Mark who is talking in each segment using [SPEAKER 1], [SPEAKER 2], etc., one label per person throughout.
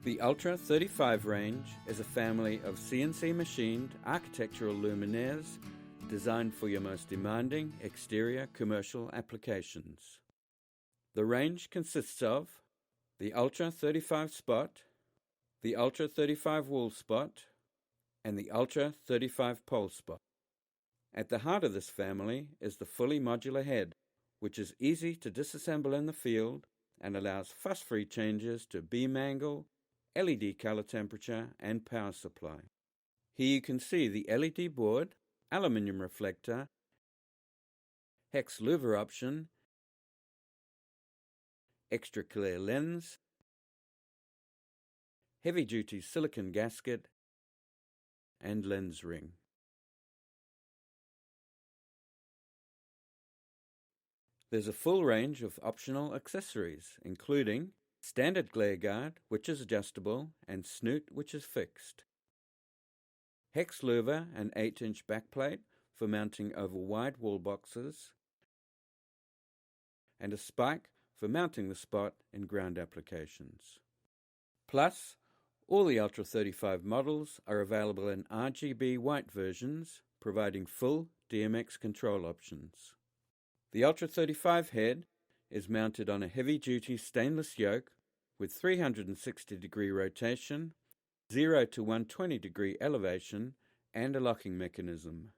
[SPEAKER 1] The Ultra 35 range is a family of CNC-machined architectural luminaires designed for your most demanding exterior commercial applications. The range consists of the Ultra 35 spot, the Ultra 35 wall spot, and the Ultra 35 pole spot. At the heart of this family is the fully modular head, which is easy to disassemble in the field and allows fuss-free changes to beam angle, LED color temperature, and power supply. Here you can see the LED board, aluminium reflector, hex louver option, extra clear lens, heavy-duty silicon gasket, and lens ring. There's a full range of optional accessories, including standard glare guard, which is adjustable, and snoot, which is fixed. Hex louver and 8-inch backplate for mounting over wide wall boxes, and a spike for mounting the spot in ground applications. Plus, all the Ultra 35 models are available in RGB white versions, providing full DMX control options. The Ultra 35 head is mounted on a heavy-duty stainless yoke with 360-degree rotation, 0 to 120-degree elevation, and a locking mechanism.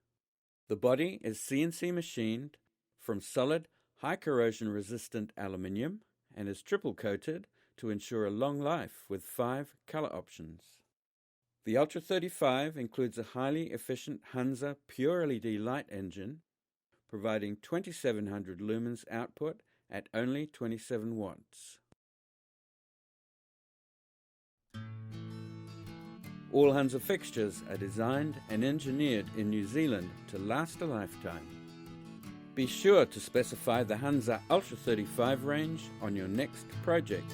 [SPEAKER 1] The body is CNC machined from solid, high-corrosion-resistant aluminium and is triple-coated to ensure a long life with 5 color options. The Ultra 35 includes a highly efficient Hunza pure LED light engine, providing 2700 lumens output at only 27 watts. All Hunza fixtures are designed and engineered in New Zealand to last a lifetime. Be sure to specify the Hunza Ultra 35 range on your next project.